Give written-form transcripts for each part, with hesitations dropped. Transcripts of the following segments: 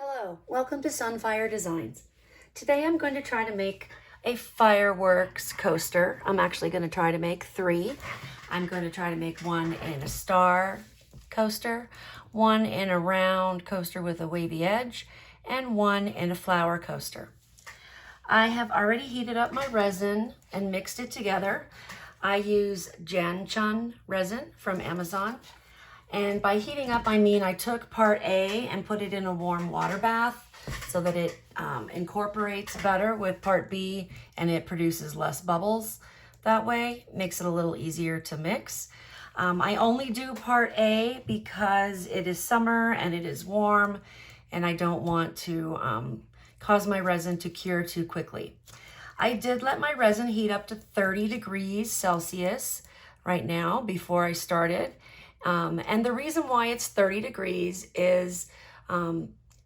Hello, welcome to Sunfire Designs. Today I'm going to try to make a fireworks coaster. I'm actually going to try to make three. I'm going to try to make one in a star coaster, one in a round coaster with a wavy edge, and one in a flower coaster. I have already heated up my resin and mixed it together. I use Janchun resin from Amazon. And by heating up, I mean I took part A and put it in a warm water bath so that it incorporates better with part B and it produces less bubbles. That way, makes it a little easier to mix. I only do part A because it is summer and it is warm and I don't want to cause my resin to cure too quickly. I did let my resin heat up to 30 degrees Celsius right now before I started. And the reason why it's 30 degrees is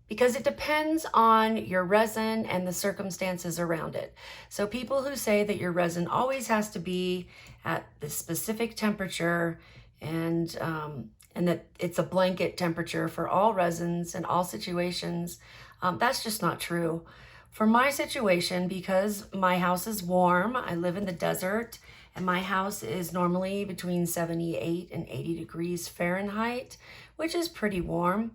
because it depends on your resin and the circumstances around it. So people who say that your resin always has to be at the specific temperature and that it's a blanket temperature for all resins and all situations, that's just not true. For my situation, because my house is warm, I live in the desert, and my house is normally between 78 and 80 degrees Fahrenheit, which is pretty warm.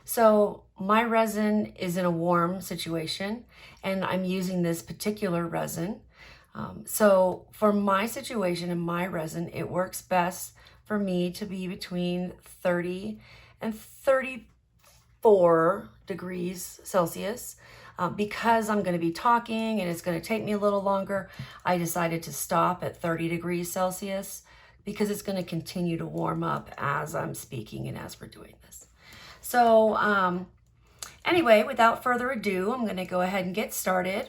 So my resin is in a warm situation, and I'm using this particular resin. So for my situation and my resin, it works best for me to be between 30 and 34 degrees Celsius. Because I'm going to be talking and it's going to take me a little longer, I decided to stop at 30 degrees Celsius because it's going to continue to warm up as I'm speaking and as we're doing this. So anyway, without further ado, I'm going to go ahead and get started.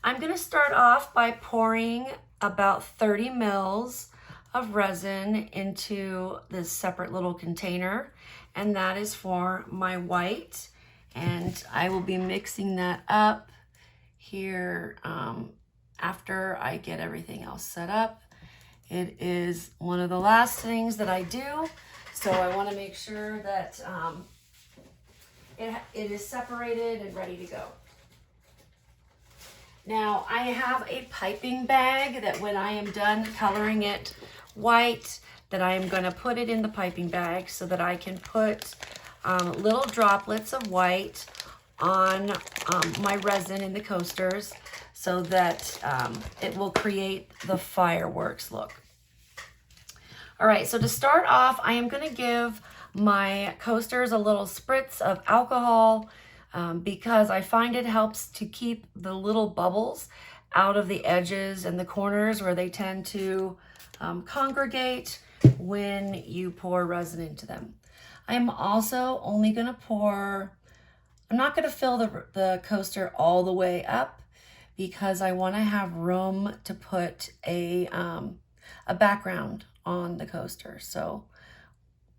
I'm going to start off by pouring about 30 mils of resin into this separate little container, and that is for my white. And I will be mixing that up here after I get everything else set up. It is one of the last things that I do, so I want to make sure that it is separated and ready to go. Now I have a piping bag that when I am done coloring it white, that I am going to put it in the piping bag so that I can put little droplets of white on my resin in the coasters so that it will create the fireworks look. All right, so to start off, I am going to give my coasters a little spritz of alcohol because I find it helps to keep the little bubbles out of the edges and the corners where they tend to congregate when you pour resin into them. I'm also only going to pour, I'm not going to fill the coaster all the way up because I want to have room to put a background on the coaster. So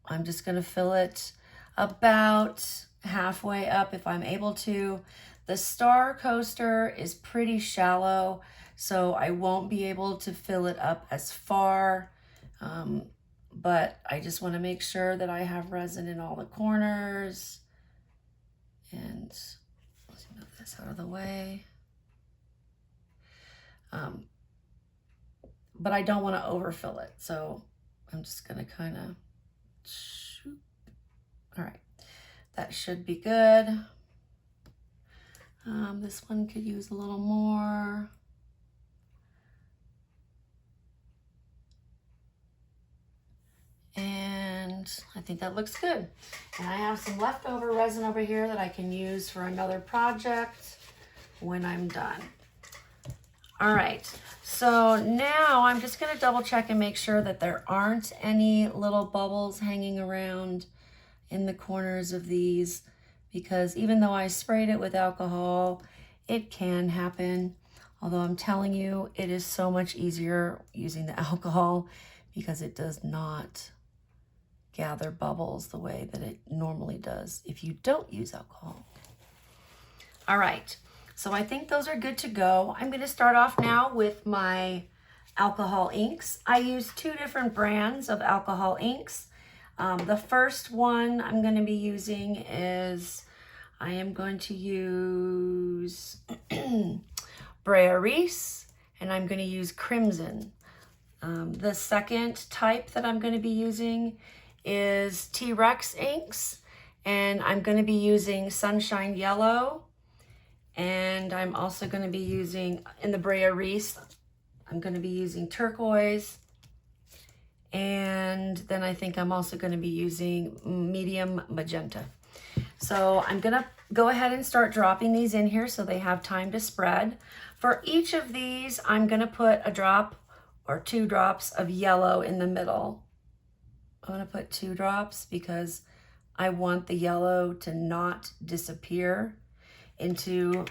I'm just going to fill it about halfway up if I'm able to. The star coaster is pretty shallow, so I won't be able to fill it up as far. But I just want to make sure that I have resin in all the corners. And let's move this out of the way. But I don't want to overfill it, so I'm just going to kind of shoot. All right, that should be good. This one could use a little more. And I think that looks good. And I have some leftover resin over here that I can use for another project when I'm done. All right, so now I'm just gonna double check and make sure that there aren't any little bubbles hanging around in the corners of these, because even though I sprayed it with alcohol, it can happen. Although I'm telling you, it is so much easier using the alcohol because it does not gather bubbles the way that it normally does if you don't use alcohol. All right, so I think those are good to go. I'm going to start off now with my alcohol inks. I use two different brands of alcohol inks. The first one I'm going to be using is I am going to use Brea Reese, and I'm going to use Crimson. The second type that I'm going to be using is T-Rex inks, and I'm going to be using Sunshine Yellow, and I'm also going to be using, in the Brea Reese, I'm going to be using Turquoise, and then I think I'm also going to be using Medium Magenta. So I'm going to go ahead and start dropping these in here so they have time to spread. For each of these, I'm going to put a drop or 2 drops of yellow in the middle. I'm going to put 2 drops because I want the yellow to not disappear into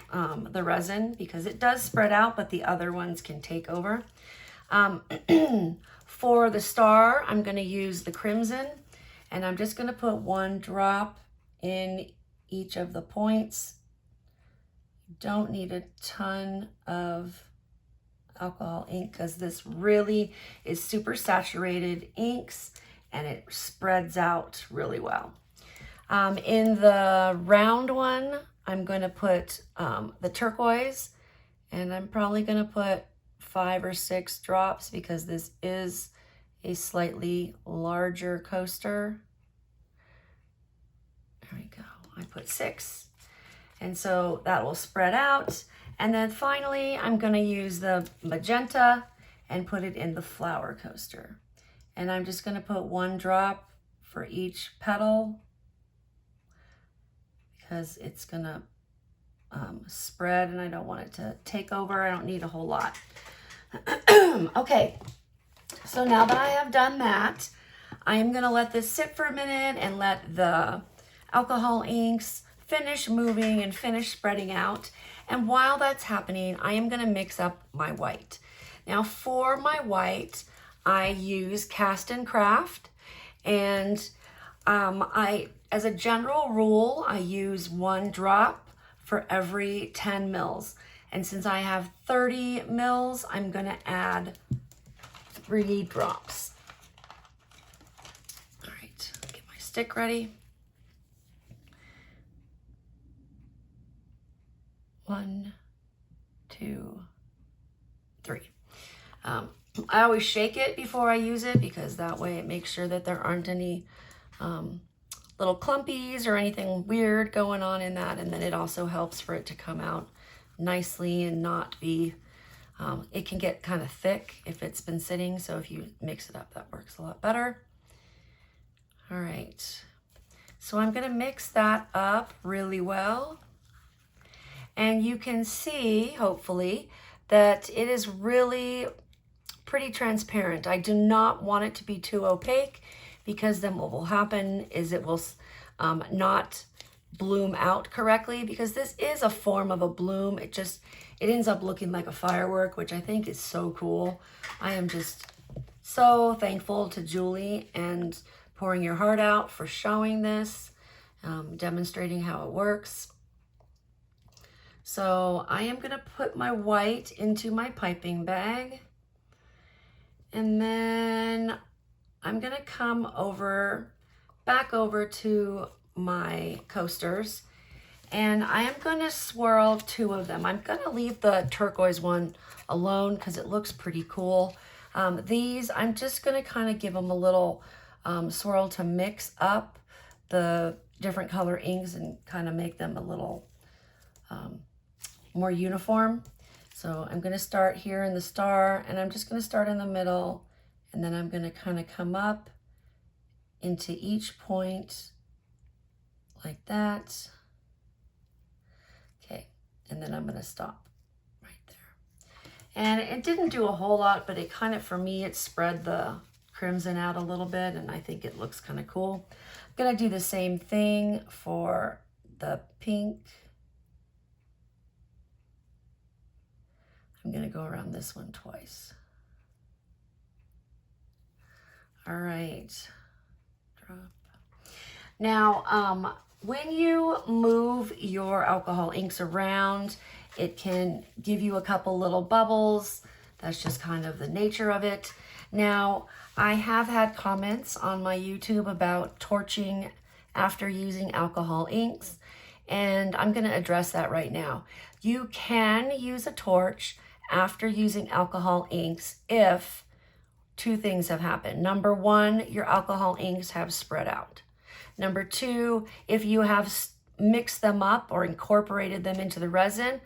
the resin, because it does spread out, but the other ones can take over. For the star, I'm going to use the Crimson, and I'm just going to put 1 drop in each of the points. You don't need a ton of alcohol ink because this really is super saturated inks and it spreads out really well. In the round one, I'm going to put the turquoise, and I'm probably going to put 5 or 6 drops because this is a slightly larger coaster. There we go. I put 6. And so that will spread out. And then finally, I'm going to use the magenta and put it in the flower coaster. And I'm just going to put 1 drop for each petal because it's going to spread and I don't want it to take over. I don't need a whole lot. Okay, so now that I have done that, I am going to let this sit for a minute and let the alcohol inks finish moving and finish spreading out. And while that's happening, I am going to mix up my white. Now for my white, I use Cast and Craft, and as a general rule, I use 1 drop for every 10 mils. And since I have 30 mils, I'm going to add 3 drops. All right, get my stick ready. 1, 2, 3. I always shake it before I use it because that way it makes sure that there aren't any little clumpies or anything weird going on in that. And then it also helps for it to come out nicely and not be, it can get kind of thick if it's been sitting. So if you mix it up, that works a lot better. All right. So I'm going to mix that up really well. And you can see, hopefully, that it is really pretty transparent. I do not want it to be too opaque because then what will happen is it will not bloom out correctly, because this is a form of a bloom. It ends up looking like a firework, which I think is so cool. I am just so thankful to Julie and Pouring Your Heart Out for showing this, demonstrating how it works. So I am going to put my white into my piping bag, and then I'm going to come back over to my coasters, and I am going to swirl 2 of them. I'm going to leave the turquoise one alone because it looks pretty cool. These, I'm just going to kind of give them a little swirl to mix up the different color inks and kind of make them a little more uniform. So I'm going to start here in the star, and I'm just going to start in the middle, and then I'm going to kind of come up into each point like that. Okay, and then I'm going to stop right there. And it didn't do a whole lot, but it kind of, for me, it spread the crimson out a little bit, and I think it looks kind of cool. I'm going to do the same thing for the pink. I'm going to go around this one twice. All right. Drop. Now, when you move your alcohol inks around, it can give you a couple little bubbles. That's just kind of the nature of it. Now, I have had comments on my YouTube about torching after using alcohol inks. and I'm going to address that right now. You can use a torch after using alcohol inks if two things have happened. Number one, your alcohol inks have spread out. Number two, if you have mixed them up or incorporated them into the resin,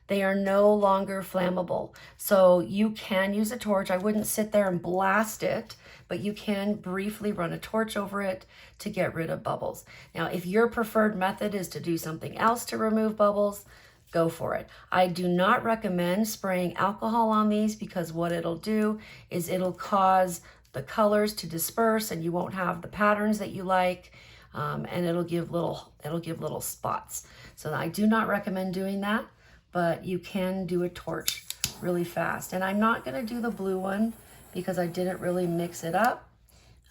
they are no longer flammable. So you can use a torch. I wouldn't sit there and blast it, but you can briefly run a torch over it to get rid of bubbles. Now, if your preferred method is to do something else to remove bubbles, go for it. I do not recommend spraying alcohol on these because what it'll do is it'll cause the colors to disperse and you won't have the patterns that you like, and it'll give little spots. So I do not recommend doing that, but you can do a torch really fast. And I'm not gonna do the blue one because I didn't really mix it up.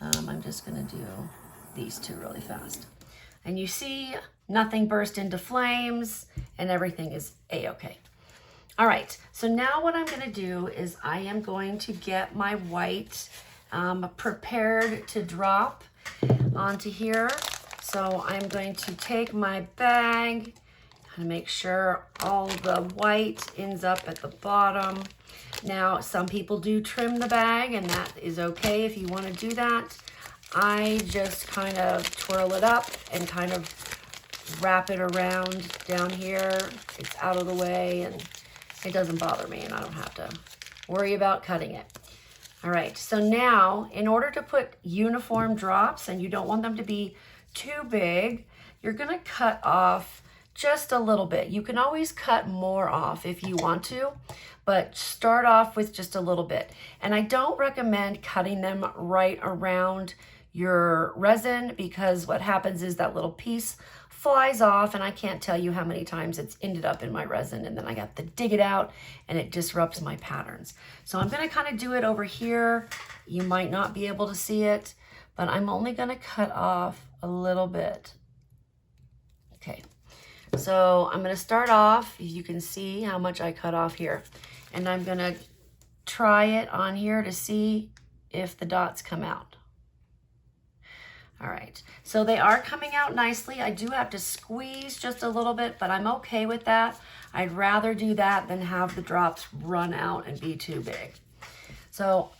I'm just gonna do these two really fast. And you see, nothing burst into flames and everything is a-okay. All right, so now what I'm gonna do is I am going to get my white prepared to drop onto here. So I'm going to take my bag and make sure all the white ends up at the bottom. Now, some people do trim the bag, and that is okay if you want to do that. I just kind of twirl it up and kind of wrap it around down here. It's out of the way, and it doesn't bother me, and I don't have to worry about cutting it. All right, so now, in order to put uniform drops, and you don't want them to be too big, you're gonna cut off just a little bit. You can always cut more off if you want to, but start off with just a little bit. And I don't recommend cutting them right around your resin because what happens is that little piece flies off, and I can't tell you how many times it's ended up in my resin, and then I got to dig it out and it disrupts my patterns. So I'm gonna kind of do it over here. You might not be able to see it, but I'm only gonna cut off a little bit. Okay, so I'm gonna start off, you can see how much I cut off here, and I'm gonna try it on here to see if the dots come out. All right, so they are coming out nicely. I do have to squeeze just a little bit, but I'm okay with that. I'd rather do that than have the drops run out and be too big. So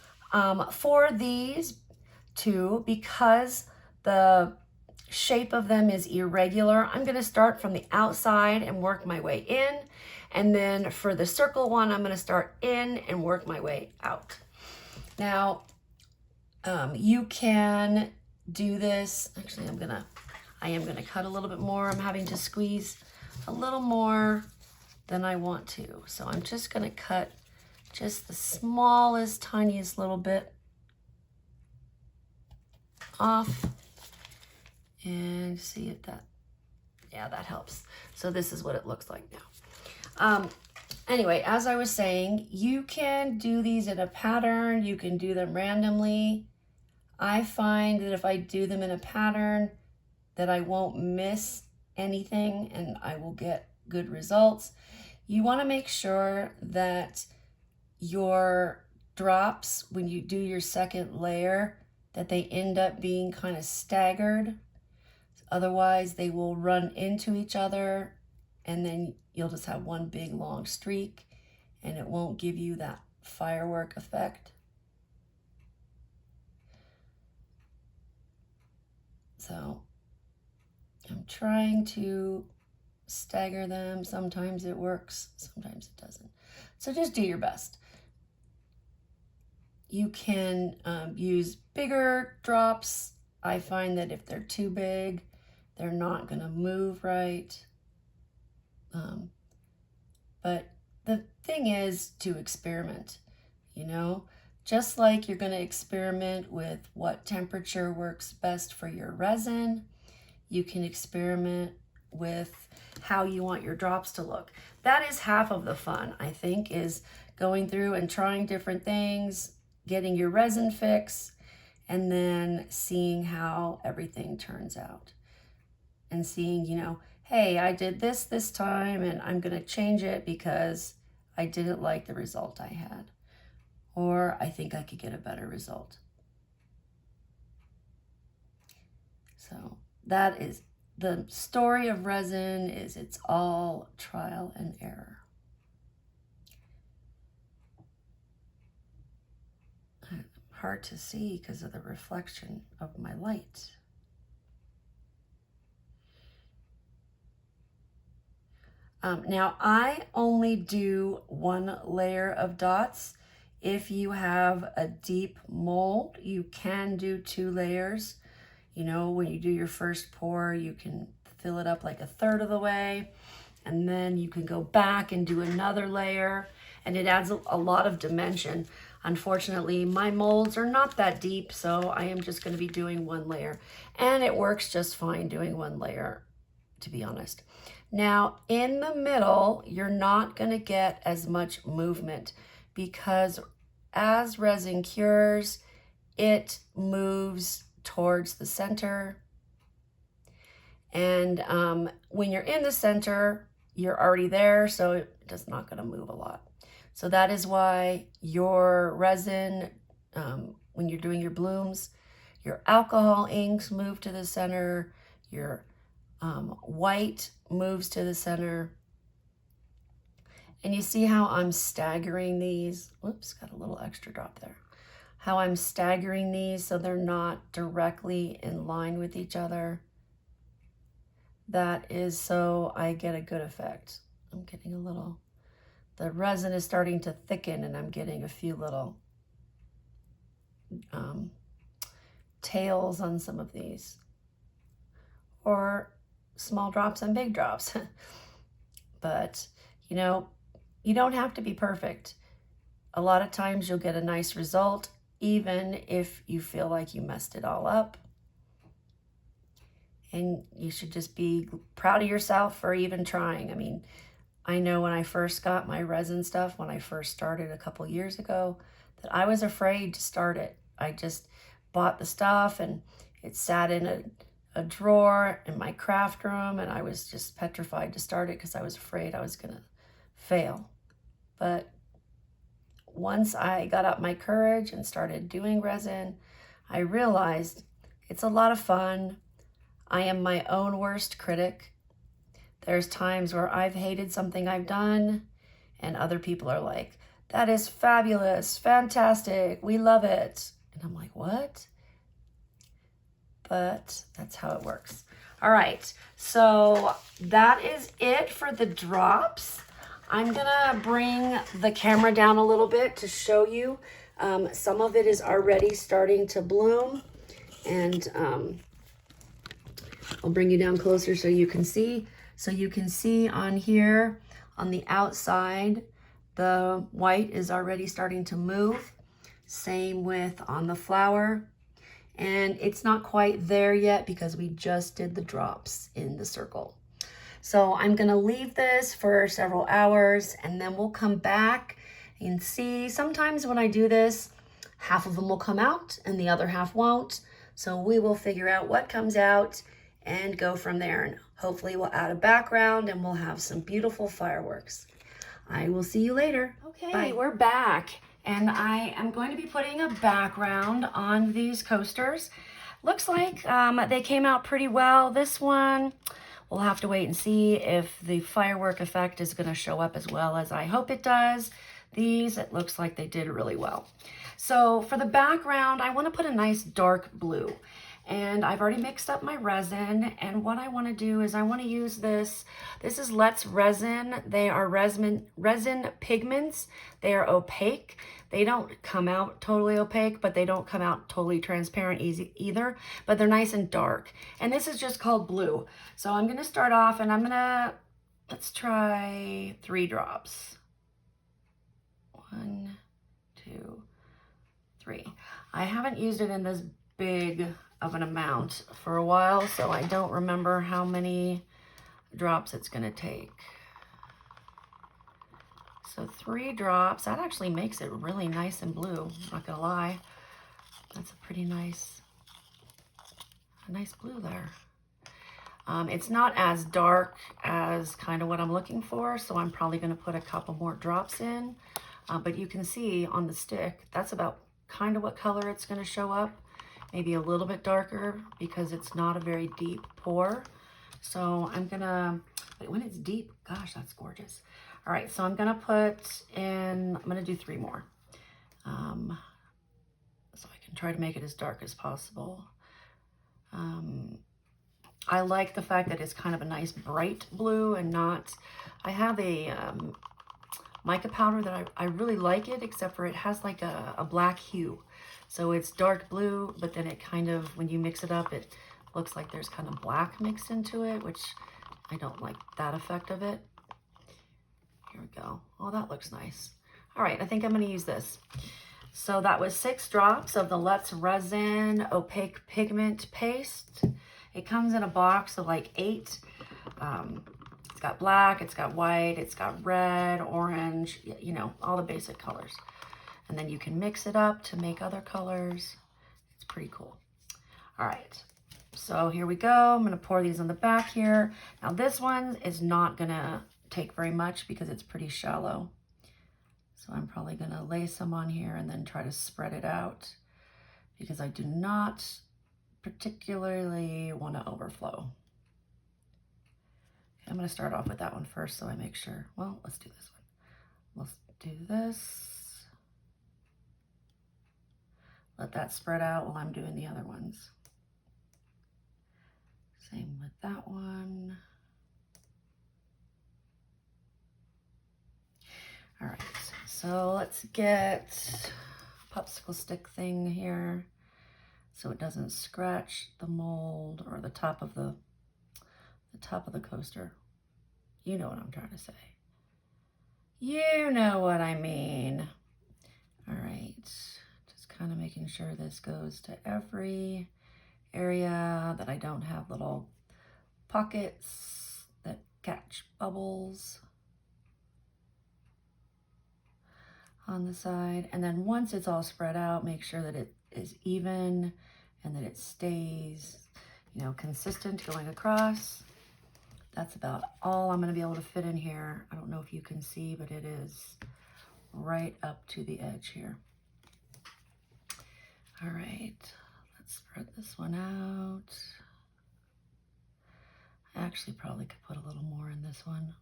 for these two, because the shape of them is irregular, I'm gonna start from the outside and work my way in. And then for the circle one, I'm gonna start in and work my way out. Now, you can do this. Actually, I am gonna cut a little bit more. I'm having to squeeze a little more than I want to. So I'm just gonna cut just the smallest, tiniest little bit off. And see if that, yeah, that helps. So this is what it looks like now. Anyway, as I was saying, you can do these in a pattern. You can do them randomly. I find that if I do them in a pattern, that I won't miss anything and I will get good results. You want to make sure that your drops, when you do your second layer, that they end up being kind of staggered. Otherwise, they will run into each other and then you'll just have one big long streak and it won't give you that firework effect. So I'm trying to stagger them. Sometimes it works, sometimes it doesn't. So just do your best. You can use bigger drops. I find that if they're too big, they're not gonna move right. But the thing is to experiment, you know? Just like you're gonna experiment with what temperature works best for your resin, you can experiment with how you want your drops to look. That is half of the fun, I think, is going through and trying different things, getting your resin fix, and then seeing how everything turns out. And seeing, you know, hey, I did this time and I'm gonna change it because I didn't like the result I had. Or I think I could get a better result. So that is the story of resin is it's all trial and error. Hard to see because of the reflection of my light. Now I only do one layer of dots. If you have a deep mold, you can do 2 layers. You know, when you do your first pour, you can fill it up like 1/3 of the way, and then you can go back and do another layer, and it adds a lot of dimension. Unfortunately, my molds are not that deep, so I am just going to be doing 1 layer, and it works just fine doing 1 layer, to be honest. Now, in the middle, you're not going to get as much movement because as resin cures, it moves towards the center. And when you're in the center, you're already there, so it's not going to move a lot. So that is why your resin, when you're doing your blooms, your alcohol inks move to the center, your white moves to the center. And you see how I'm staggering these? Whoops, got a little extra drop there. How I'm staggering these so they're not directly in line with each other. That is so I get a good effect. I'm getting a little, the resin is starting to thicken and I'm getting a few little tails on some of these. Or small drops and big drops. But, you know, you don't have to be perfect. A lot of times you'll get a nice result, even if you feel like you messed it all up. And you should just be proud of yourself for even trying. I mean, I know when I first got my resin stuff, when I first started a couple years ago, that I was afraid to start it. I just bought the stuff and it sat in a drawer in my craft room, and I was just petrified to start it because I was afraid I was gonna fail. But once I got up my courage and started doing resin, I realized it's a lot of fun. I am my own worst critic. There's times where I've hated something I've done and other people are like, that is fabulous, fantastic, we love it. And I'm like, what? But that's how it works. All right, so that is it for the drops. I'm gonna bring the camera down a little bit to show you. Some of it is already starting to bloom, and I'll bring you down closer so you can see. So you can see on here, on the outside, the white is already starting to move. Same with on the flower. And it's not quite there yet because we just did the drops in the circle. So I'm gonna leave this for several hours and then we'll come back and see. Sometimes when I do this, half of them will come out and the other half won't. So we will figure out what comes out and go from there. And hopefully we'll add a background and we'll have some beautiful fireworks. I will see you later. Okay, bye. We're back. And I am going to be putting a background on these coasters. Looks like they came out pretty well. This one, we'll have to wait and see if the firework effect is going to show up as well as I hope it does. These, it looks like they did really well. So for the background, I want to put a nice dark blue. And I've already mixed up my resin, and what I want to do is I want to use this. This is Let's Resin. They are resin pigments. They are opaque. They don't come out totally opaque, but they don't come out totally transparent either, but they're nice and dark. And this is just called blue. So I'm going to start off, and let's try 3 drops. 1, 2, 3. I haven't used it in this big of an amount for a while, so I don't remember how many drops it's going to take. So 3 drops, that actually makes it really nice and blue, I'm not gonna lie. That's a pretty nice blue there. It's not as dark as kind of what I'm looking for, so I'm probably gonna put a couple more drops in, but you can see on the stick, that's about kind of what color it's gonna show up. Maybe a little bit darker because it's not a very deep pour, So I'm gonna, wait, when it's deep, gosh, that's gorgeous. All right, so I'm gonna put in, I'm gonna do 3 more. So I can try to make it as dark as possible. I like the fact that it's kind of a nice bright blue and not, I have a mica powder that I really like it, except for it has like a black hue. So it's dark blue, but then it kind of, when you mix it up, it looks like there's kind of black mixed into it, which I don't like that effect of it. Here we go. Oh, that looks nice. All right, I think I'm gonna use this. So that was 6 drops of the Let's Resin Opaque Pigment Paste. It comes in a box of like 8. It's got black, it's got white, it's got red, orange, you know, all the basic colors. And then you can mix it up to make other colors. It's pretty cool. All right, so here we go. I'm gonna pour these on the back here. Now this one is not gonna take very much because it's pretty shallow. So I'm probably gonna lay some on here and then try to spread it out because I do not particularly want to overflow. I'm gonna start off with that one first so I make sure. Well, let's do this one. Let's do this. Let that spread out while I'm doing the other ones. Same with that one. All right, so let's get a popsicle stick thing here so it doesn't scratch the mold or the top of the coaster. You know what I'm trying to say. You know what I mean. All right, just kind of making sure this goes to every area, that I don't have little pockets that catch bubbles on the side. And then once it's all spread out, make sure that it is even and that it stays, you know, consistent going across. That's about all I'm going to be able to fit in here. I don't know if you can see, but it is right up to the edge here. All right, let's spread this one out. I actually probably could put a little more in this one,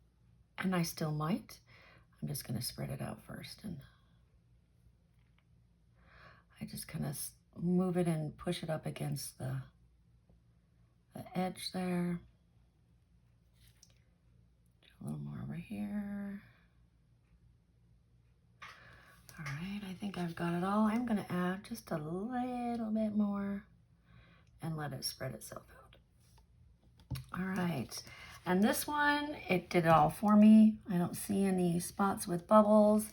and I still might. I'm just going to spread it out first, and I just kind of move it and push it up against the edge there. A little more over here. All right, I think I've got it all. I'm going to add just a little bit more and let it spread itself out. All right, and this one, it did it all for me. I don't see any spots with bubbles.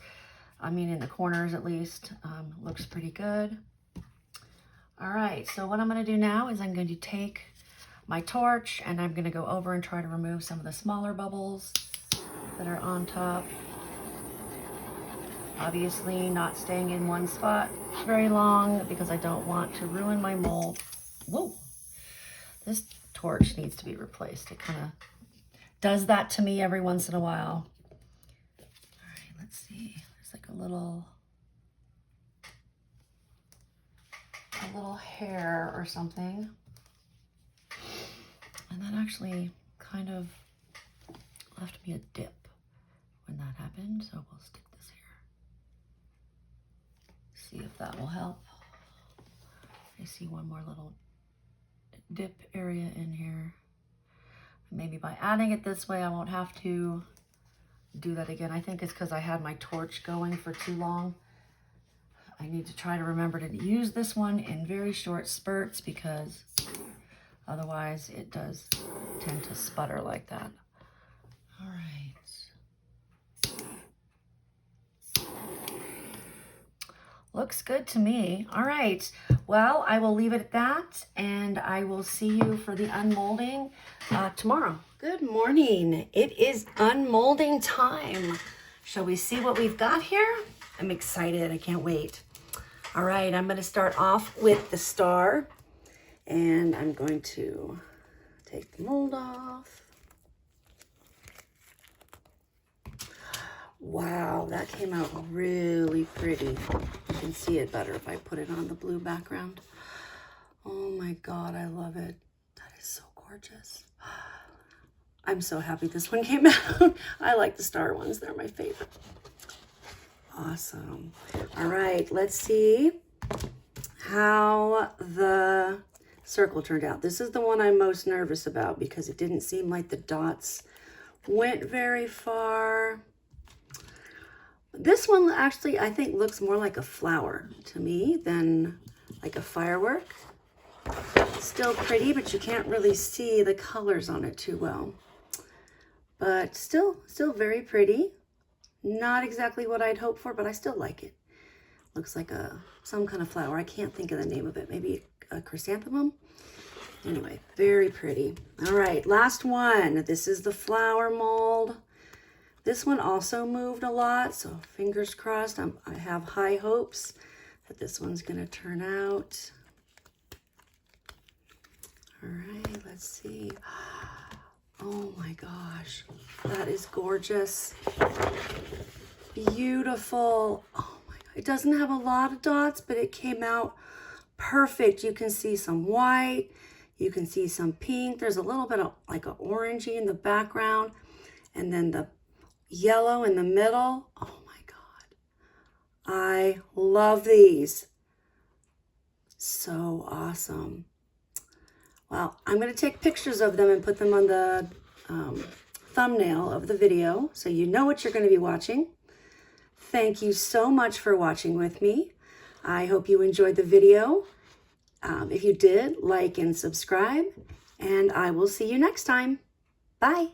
I mean, in the corners at least. Looks pretty good. All right, so what I'm going to do now is I'm going to take my torch and I'm going to go over and try to remove some of the smaller bubbles that are on top. Obviously not staying in one spot very long because I don't want to ruin my mold. Whoa, this torch needs to be replaced. It kind of does that to me every once in a while. All right, let's see. There's like a little hair or something. And that actually kind of left me a dip when that happened. So we'll stick this here. See if that will help. I see one more little dip area in here. Maybe by adding it this way, I won't have to do that again. I think it's because I had my torch going for too long. I need to try to remember to use this one in very short spurts because otherwise it does tend to sputter like that. All right. Looks good to me. All right, well, I will leave it at that and I will see you for the unmolding tomorrow. Good morning. It is unmolding time. Shall we see what we've got here? I'm excited, I can't wait. All right, I'm gonna start off with the star and I'm going to take the mold off. Wow, that came out really pretty. You can see it better if I put it on the blue background. Oh my God, I love it. That is so gorgeous. I'm so happy this one came out. I like the star ones. They're my favorite. Awesome. All right, let's see how the circle turned out. This is the one I'm most nervous about because it didn't seem like the dots went very far. This one actually, I think, looks more like a flower to me than like a firework. Still pretty, but you can't really see the colors on it too well. But still very pretty. Not exactly what I'd hoped for, but I still like it. Looks like some kind of flower. I can't think of the name of it. Maybe a chrysanthemum? Anyway, very pretty. All right, last one. This is the flower mold. This one also moved a lot, so fingers crossed. I have high hopes that this one's gonna turn out. All right, let's see. Oh my gosh, that is gorgeous. Beautiful. Oh my God. It doesn't have a lot of dots, but it came out perfect. You can see some white, you can see some pink. There's a little bit of like an orangey in the background, and then the yellow in the middle. Oh my God. I love these. So awesome. Well, I'm going to take pictures of them and put them on the thumbnail of the video so you know what you're going to be watching. Thank you so much for watching with me. I hope you enjoyed the video. If you did, like and subscribe, and I will see you next time. Bye.